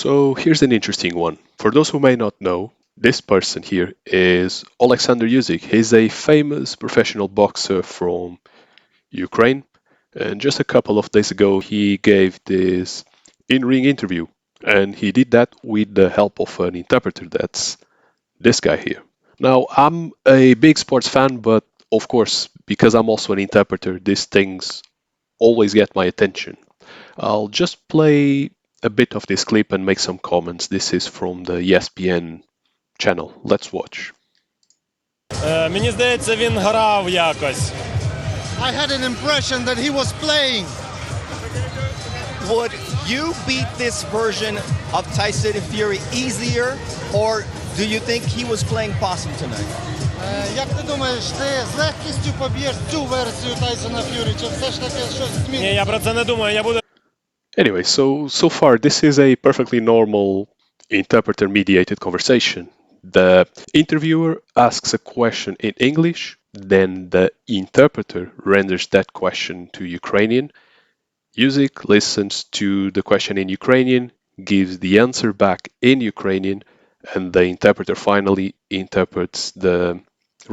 So here's an interesting one. For those who may not know, this person here is Oleksandr Usyk. He's a famous professional boxer from Ukraine. And just a couple of days ago, he gave this in-ring interview. And he did that with the help of an interpreter. That's this guy here. Now, I'm a big sports fan, but of course, because I'm also an interpreter, these things always get my attention. I'll just play a bit of this clip and make some comments. This is from the ESPN channel. Let's watch. Мені здається, він грав якось. I had an impression that he was playing. Would you beat this version of Tyson Fury easier, or do you think he was playing possum tonight? Як ти думаєш, ти з легкістю поб'єш цю версію Тайсона Ф'юрі, чи все ж таки щось Ні, зміниться? я про це не думаю. Я буду Anyway, so far this is a perfectly normal interpreter-mediated conversation. The interviewer asks a question in English, then the interpreter renders that question to Ukrainian. Usyk listens to the question in Ukrainian, gives the answer back in Ukrainian, and the interpreter finally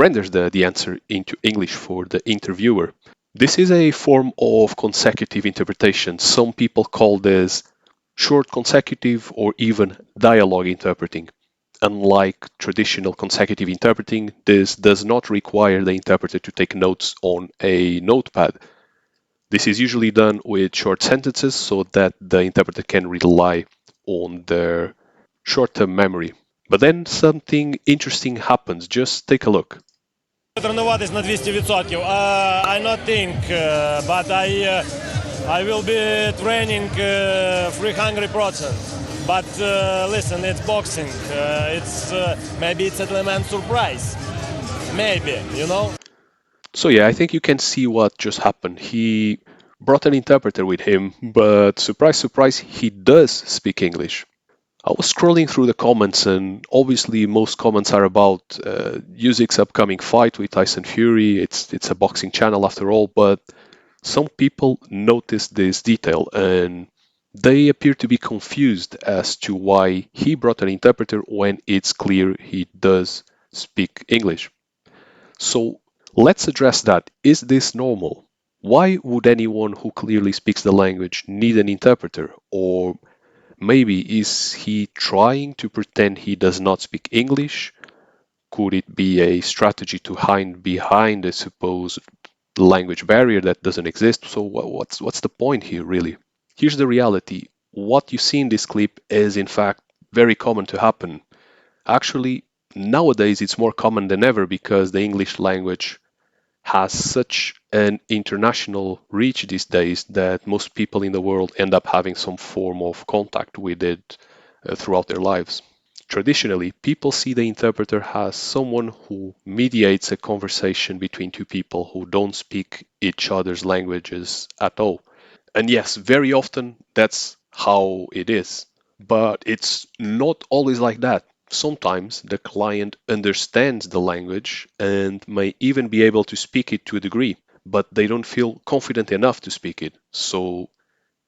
renders the answer into English for the interviewer. This is a form of consecutive interpretation. Some people call this short consecutive or even dialogue interpreting. Unlike traditional consecutive interpreting, this does not require the interpreter to take notes on a notepad. This is usually done with short sentences so that the interpreter can rely on their short-term memory. But then something interesting happens. Just take a look. тренуватись на 200%. I not think, but I will be training 300%. But listen, it's boxing. Maybe it's an element surprise. Maybe, you know? So yeah, I think you can see what just happened. He brought an interpreter with him, but surprise, surprise, he does speak English. I was scrolling through the comments, and obviously most comments are about Usyk's upcoming fight with Tyson Fury. It's a boxing channel after all, but some people noticed this detail and they appear to be confused as to why he brought an interpreter when it's clear he does speak English. So let's address that. Is this normal? Why would anyone who clearly speaks the language need an interpreter? Or maybe is he trying to pretend he does not speak English? Could it be a strategy to hide behind a supposed language barrier that doesn't exist? So what's the point here, really? Here's the reality. What you see in this clip is in fact very common to happen. Actually, nowadays it's more common than ever because the English language has such an international reach these days that most people in the world end up having some form of contact with it throughout their lives. Traditionally, people see the interpreter as someone who mediates a conversation between two people who don't speak each other's languages at all. And yes, very often that's how it is. But it's not always like that. Sometimes the client understands the language and may even be able to speak it to a degree, but they don't feel confident enough to speak it. So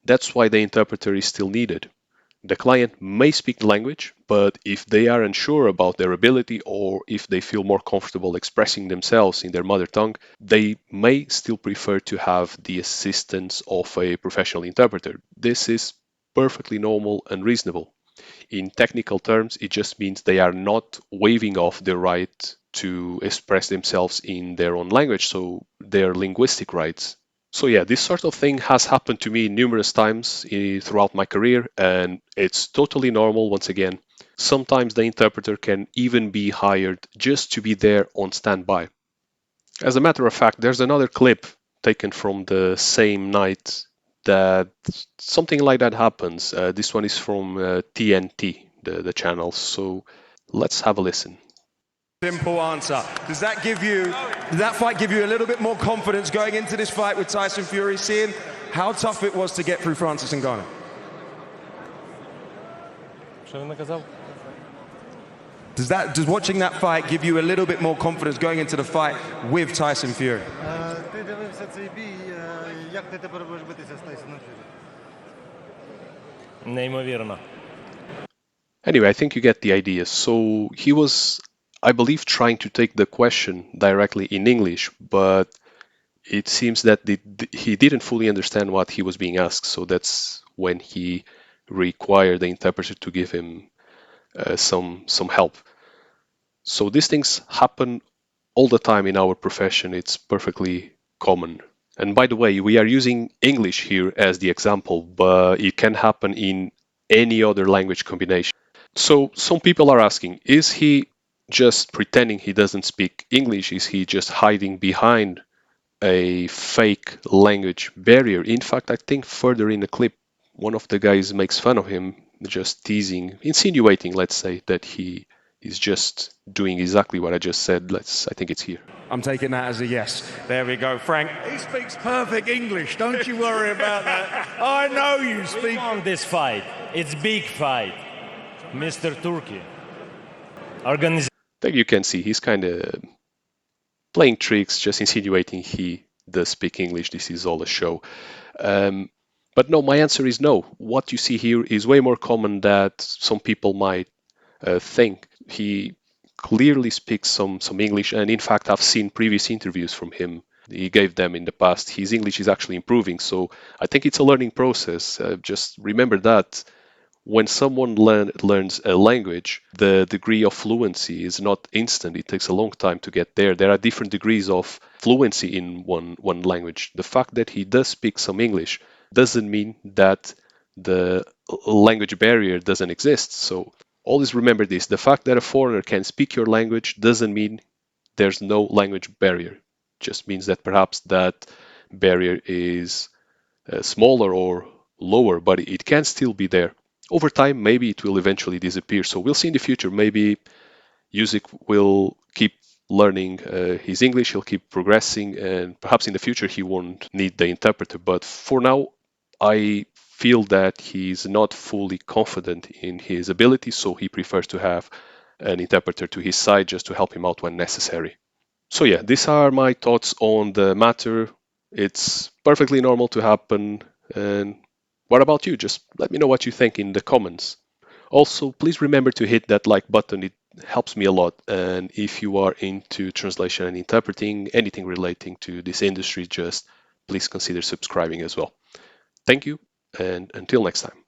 that's why the interpreter is still needed. The client may speak the language, but if they are unsure about their ability or if they feel more comfortable expressing themselves in their mother tongue, they may still prefer to have the assistance of a professional interpreter. This is perfectly normal and reasonable. In technical terms, it just means they are not waiving off their right to express themselves in their own language, so their linguistic rights. So yeah, this sort of thing has happened to me numerous times throughout my career, and it's totally normal once again. Sometimes the interpreter can even be hired just to be there on standby. As a matter of fact, there's another clip taken from the same night that something like that happens. This one is from TNT, the channel. So let's have a listen. Simple answer. Does that fight give you a little bit more confidence going into this fight with Tyson Fury, seeing how tough it was to get through Francis Ngannou? Що він наказав? Does watching that fight give you a little bit more confidence going into the fight with Tyson Fury? Ти дивився цей бій, як ти тепер будеш битися з Тайсоном Ф'юрі? Неймовірно. Anyway, I think you get the idea. So he was, I believe, trying to take the question directly in English, but it seems that he didn't fully understand what he was being asked. So that's when he required the interpreter to give him some help. So these things happen all the time in our profession. It's perfectly common. And by the way, we are using English here as the example, but it can happen in any other language combination. So some people are asking, is he just pretending he doesn't speak English? Is he just hiding behind a fake language barrier? In fact, I think further in the clip, one of the guys makes fun of him, just teasing, insinuating, let's say, that he is just doing exactly what I just said. I think it's here. I'm taking that as a yes. There we go, Frank. He speaks perfect English. Don't you worry about that. I know you speak. On this fight, it's big fight, Mr. Turkey. Organization. There you can see he's kind of playing tricks, just insinuating he does speak English. This is all a show. But no, my answer is no. What you see here is way more common than some people might think. He clearly speaks some English, and in fact, I've seen previous interviews from him. He gave them in the past. His English is actually improving, so I think it's a learning process. Just remember that when someone learns a language, the degree of fluency is not instant. It takes a long time to get there. There are different degrees of fluency in one language. The fact that he does speak some English doesn't mean that the language barrier doesn't exist. So always remember this. The fact that a foreigner can speak your language doesn't mean there's no language barrier. It just means that perhaps that barrier is smaller or lower, but it can still be there. Over time, maybe it will eventually disappear. So we'll see in the future. Maybe Usyk will keep learning his English, he'll keep progressing, and perhaps in the future he won't need the interpreter. But for now, I feel that he's not fully confident in his ability, so he prefers to have an interpreter to his side just to help him out when necessary. So yeah, these are my thoughts on the matter. It's perfectly normal to happen. And what about you? Just let me know what you think in the comments. Also, please remember to hit that like button. It helps me a lot. And if you are into translation and interpreting, anything relating to this industry, just please consider subscribing as well. Thank you, and until next time.